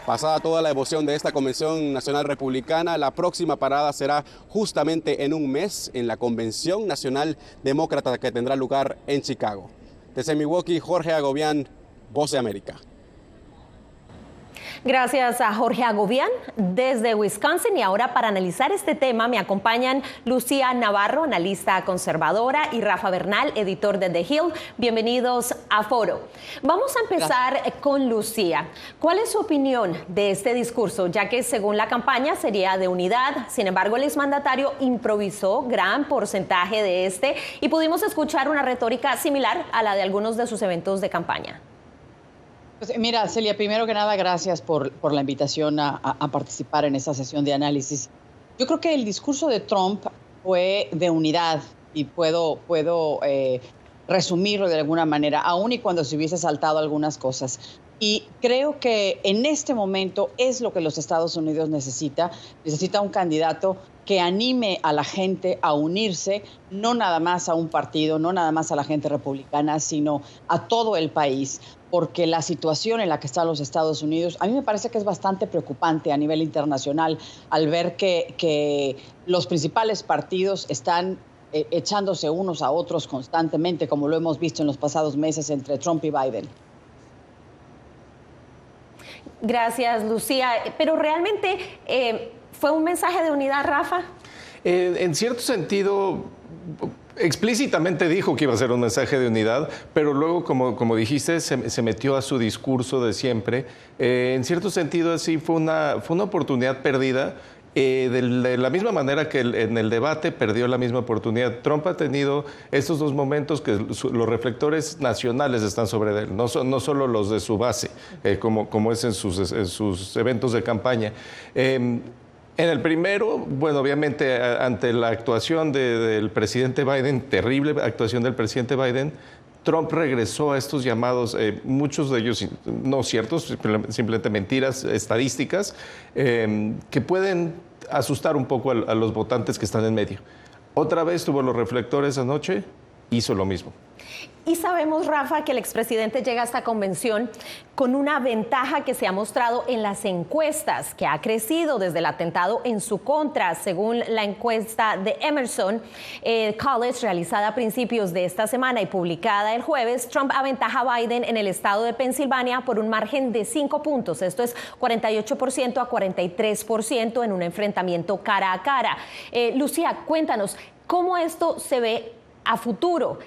Pasada toda la emoción de esta Convención Nacional Republicana, la próxima parada será justamente en un mes en la Convención Nacional Demócrata que tendrá lugar en Chicago. Desde Milwaukee, Jorge Agobián, Voz de América. Gracias a Jorge Agobián desde Wisconsin. Y ahora para analizar este tema me acompañan Lucía Navarro, analista conservadora, y Rafa Bernal, editor de The Hill. Bienvenidos a Foro. Vamos a empezar con Lucía. ¿Cuál es su opinión de este discurso? Ya que según la campaña sería de unidad, sin embargo el exmandatario improvisó gran porcentaje de este y pudimos escuchar una retórica similar a la de algunos de sus eventos de campaña. Pues mira, Celia, primero que nada, gracias por la invitación a participar en esta sesión de análisis. Yo creo que el discurso de Trump fue de unidad y puedo resumirlo de alguna manera, aun y cuando se hubiese saltado algunas cosas. Y creo que en este momento es lo que los Estados Unidos necesita. Necesita un candidato que anime a la gente a unirse, no nada más a un partido, no nada más a la gente republicana, sino a todo el país, porque la situación en la que están los Estados Unidos, a mí me parece que es bastante preocupante a nivel internacional al ver que los principales partidos están echándose unos a otros constantemente, como lo hemos visto en los pasados meses entre Trump y Biden. Gracias, Lucía. Pero realmente fue un mensaje de unidad, Rafa. En cierto sentido, explícitamente dijo que iba a ser un mensaje de unidad, pero luego, como dijiste, se metió a su discurso de siempre. En cierto sentido, sí, fue una oportunidad perdida. De la misma manera que en el debate perdió la misma oportunidad. Trump ha tenido estos dos momentos que los reflectores nacionales están sobre él, no solo los de su base, como es en sus eventos de campaña. En el primero, bueno, obviamente ante la actuación del presidente Biden, terrible actuación del presidente Biden, Trump regresó a estos llamados, muchos de ellos no ciertos, simplemente mentiras estadísticas, que pueden asustar un poco a los votantes que están en medio. Otra vez tuvo los reflectores anoche, hizo lo mismo. Y sabemos, Rafa, que el expresidente llega a esta convención con una ventaja que se ha mostrado en las encuestas, que ha crecido desde el atentado en su contra. Según la encuesta de Emerson College, realizada a principios de esta semana y publicada el jueves, Trump aventaja a Biden en el estado de Pensilvania por un margen de 5 puntos. Esto es 48% a 43% en un enfrentamiento cara a cara. Lucía, cuéntanos, ¿cómo esto se ve a futuro?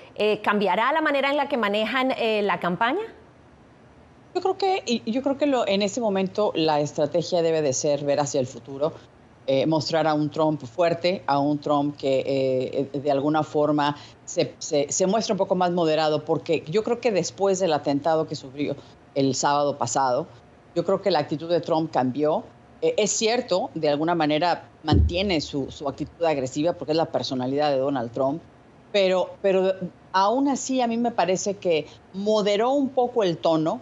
¿Cambiará la manera en la que manejan la campaña? Yo creo que en este momento la estrategia debe de ser ver hacia el futuro, mostrar a un Trump fuerte, a un Trump que de alguna forma se muestra un poco más moderado, porque yo creo que después del atentado que sufrió el sábado pasado, yo creo que la actitud de Trump cambió. Es cierto, de alguna manera mantiene su actitud agresiva porque es la personalidad de Donald Trump, pero aún así a mí me parece que moderó un poco el tono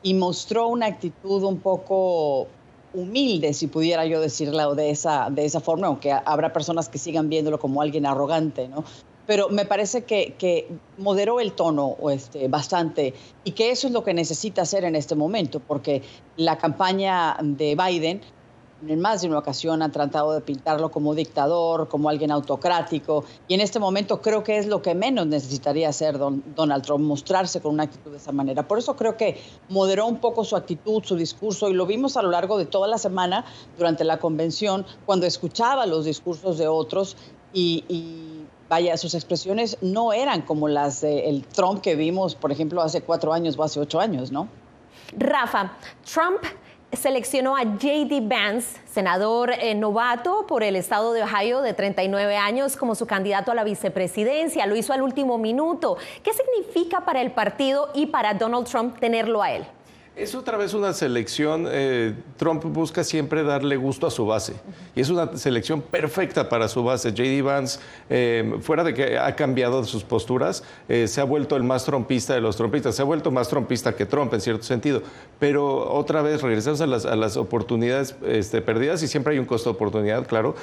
y mostró una actitud un poco humilde, si pudiera yo decirlo de esa forma, aunque habrá personas que sigan viéndolo como alguien arrogante, ¿no? Pero me parece que moderó el tono bastante, y que eso es lo que necesita hacer en este momento, porque la campaña de Biden en más de una ocasión han tratado de pintarlo como dictador, como alguien autocrático, y en este momento creo que es lo que menos necesitaría hacer Donald Trump, mostrarse con una actitud de esa manera. Por eso creo que moderó un poco su actitud, su discurso, y lo vimos a lo largo de toda la semana durante la convención, cuando escuchaba los discursos de otros y vaya, sus expresiones no eran como las del Trump que vimos, por ejemplo, hace 4 años o hace 8 años, ¿no? Rafa, Trump seleccionó a J.D. Vance, senador novato por el estado de Ohio de 39 años, como su candidato a la vicepresidencia. Lo hizo al último minuto. ¿Qué significa para el partido y para Donald Trump tenerlo a él? Es otra vez una selección. Trump busca siempre darle gusto a su base. Y es una selección perfecta para su base. J.D. Vance, fuera de que ha cambiado sus posturas, se ha vuelto el más trumpista de los trumpistas. Se ha vuelto más trumpista que Trump, en cierto sentido. Pero otra vez regresamos a las oportunidades perdidas, y siempre hay un costo de oportunidad, claro.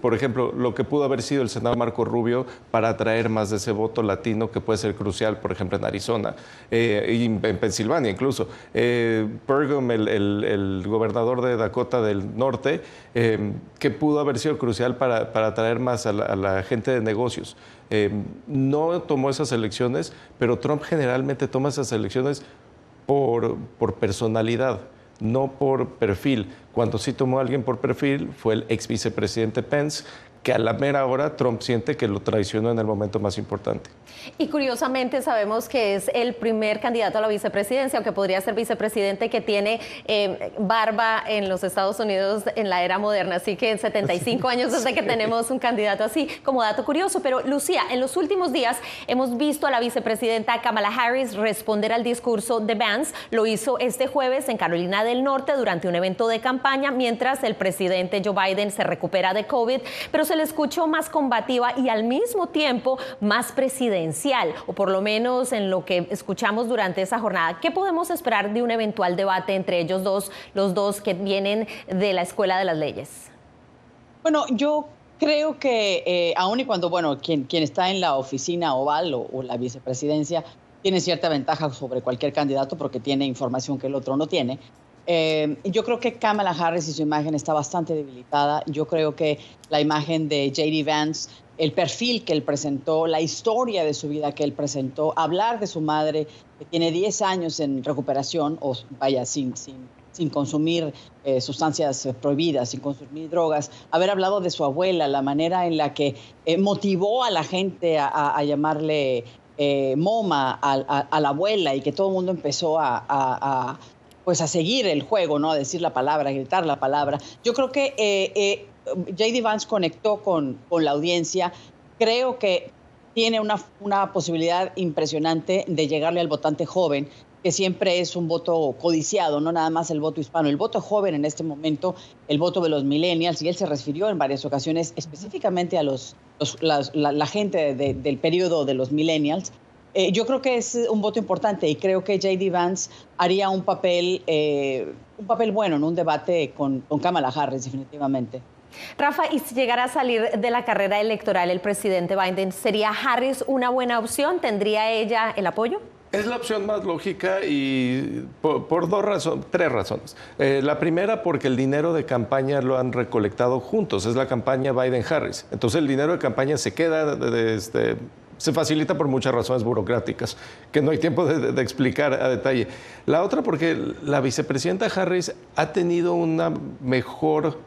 Por ejemplo, lo que pudo haber sido el senador Marco Rubio para atraer más de ese voto latino, que puede ser crucial, por ejemplo, en Arizona y en Pensilvania incluso. Burgum, el gobernador de Dakota del Norte, que pudo haber sido crucial para atraer más a la gente de negocios. No tomó esas elecciones, pero Trump generalmente toma esas elecciones por personalidad, no por perfil. Cuando sí tomó a alguien por perfil fue el ex vicepresidente Pence, que a la mera hora Trump siente que lo traicionó en el momento más importante. Y curiosamente sabemos que es el primer candidato a la vicepresidencia, aunque podría ser vicepresidente, que tiene barba en los Estados Unidos en la era moderna. Así que en 75 años desde que tenemos un candidato así, como dato curioso. Pero Lucía, en los últimos días hemos visto a la vicepresidenta Kamala Harris responder al discurso de Vance. Lo hizo este jueves en Carolina del Norte durante un evento de campaña, mientras el presidente Joe Biden se recupera de COVID, pero se le escuchó más combativa y al mismo tiempo más presidencial, o por lo menos en lo que escuchamos durante esa jornada. ¿Qué podemos esperar de un eventual debate entre ellos dos, los dos que vienen de la Escuela de las Leyes? Bueno, yo creo que aun y cuando, quien está en la oficina oval o la vicepresidencia tiene cierta ventaja sobre cualquier candidato porque tiene información que el otro no tiene, Yo creo que Kamala Harris y su imagen está bastante debilitada. Yo creo que la imagen de J.D. Vance, el perfil que él presentó, la historia de su vida que él presentó, hablar de su madre que tiene 10 años en recuperación, o vaya, sin consumir sustancias prohibidas, sin consumir drogas, haber hablado de su abuela, la manera en la que motivó a la gente a llamarle Moma a la abuela, y que todo el mundo empezó pues a seguir el juego, ¿no? A decir la palabra, a gritar la palabra. Yo creo que J.D. Vance conectó con la audiencia. Creo que tiene una posibilidad impresionante de llegarle al votante joven, que siempre es un voto codiciado, no nada más el voto hispano. El voto joven en este momento, el voto de los millennials, y él se refirió en varias ocasiones específicamente a la gente del periodo de los millennials. Yo creo que es un voto importante, y creo que J.D. Vance haría un papel bueno en un debate con Kamala Harris, definitivamente. Rafa, y si llegara a salir de la carrera electoral el presidente Biden, ¿sería Harris una buena opción? ¿Tendría ella el apoyo? Es la opción más lógica, y por tres razones. La primera, porque el dinero de campaña lo han recolectado juntos, es la campaña Biden-Harris. Entonces el dinero de campaña se queda, se facilita por muchas razones burocráticas, que no hay tiempo de explicar a detalle. La otra, porque la vicepresidenta Harris ha tenido una mejor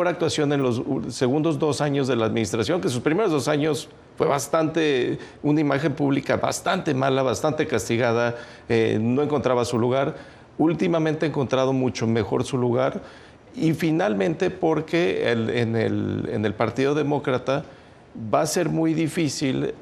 actuación en los segundos 2 años de la administración, que sus primeros 2 años fue una imagen pública bastante mala, bastante castigada, no encontraba su lugar. Últimamente ha encontrado mucho mejor su lugar, y finalmente porque en el Partido Demócrata va a ser muy difícil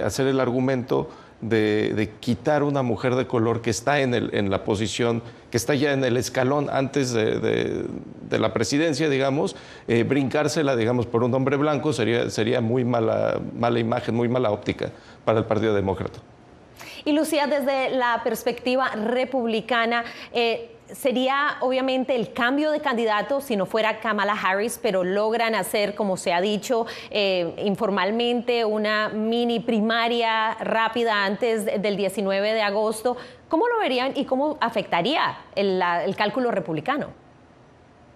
hacer el argumento de quitar una mujer de color que está en la posición, que está ya en el escalón antes de la presidencia, digamos, brincársela, digamos, por un hombre blanco sería muy mala imagen, muy mala óptica para el Partido Demócrata. Y Lucía, desde la perspectiva republicana, sería obviamente el cambio de candidato si no fuera Kamala Harris, pero logran hacer, como se ha dicho informalmente, una mini primaria rápida antes del 19 de agosto. ¿Cómo lo verían y cómo afectaría el cálculo republicano?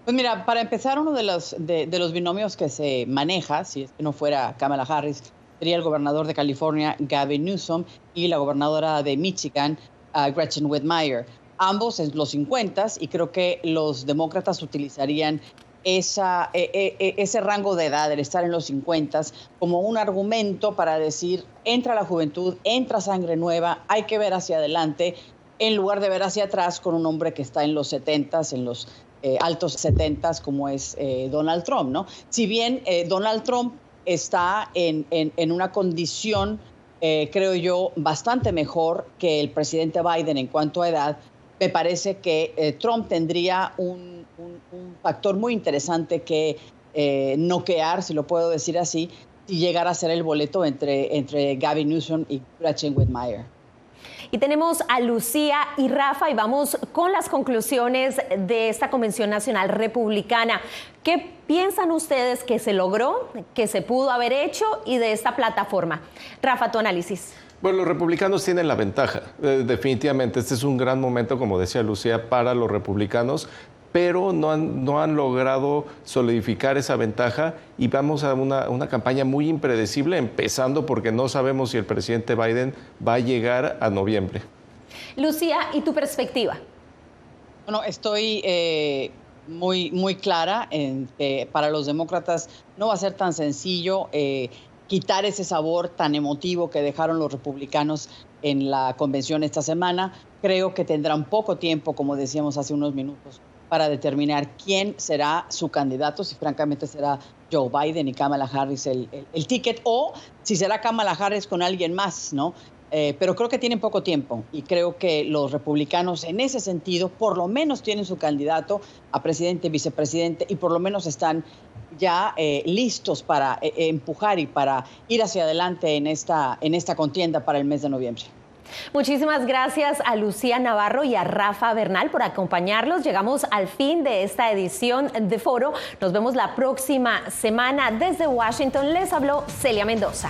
Pues mira, para empezar, uno de los binomios que se maneja, si es que no fuera Kamala Harris, sería el gobernador de California, Gavin Newsom, y la gobernadora de Michigan, Gretchen Whitmire. Ambos en los 50s, y creo que los demócratas utilizarían ese rango de edad, el estar en los 50s, como un argumento para decir, entra la juventud, entra sangre nueva, hay que ver hacia adelante, en lugar de ver hacia atrás con un hombre que está en los 70s, en los altos 70s, como es Donald Trump, ¿no? Si bien Donald Trump está en una condición, creo yo, bastante mejor que el presidente Biden en cuanto a edad, me parece que Trump tendría un factor muy interesante que noquear, si lo puedo decir así, si llegara a ser el boleto entre Gavin Newsom y Gretchen Whitmire. Y tenemos a Lucía y Rafa, y vamos con las conclusiones de esta Convención Nacional Republicana. ¿Qué piensan ustedes que se logró, que se pudo haber hecho, y de esta plataforma? Rafa, tu análisis. Bueno, los republicanos tienen la ventaja, definitivamente. Este es un gran momento, como decía Lucía, para los republicanos, pero no han logrado solidificar esa ventaja, y vamos a una campaña muy impredecible, empezando porque no sabemos si el presidente Biden va a llegar a noviembre. Lucía, ¿y tu perspectiva? Bueno, estoy muy clara en que para los demócratas no va a ser tan sencillo quitar ese sabor tan emotivo que dejaron los republicanos en la convención esta semana. Creo que tendrán poco tiempo, como decíamos hace unos minutos, para determinar quién será su candidato, si francamente será Joe Biden y Kamala Harris el ticket, o si será Kamala Harris con alguien más, ¿no? Pero creo que tienen poco tiempo, y creo que los republicanos en ese sentido por lo menos tienen su candidato a presidente, vicepresidente, y por lo menos están ya listos para empujar y para ir hacia adelante en esta contienda para el mes de noviembre. Muchísimas gracias a Lucía Navarro y a Rafa Bernal por acompañarlos. Llegamos al fin de esta edición de Foro. Nos vemos la próxima semana. Desde Washington les habló Celia Mendoza.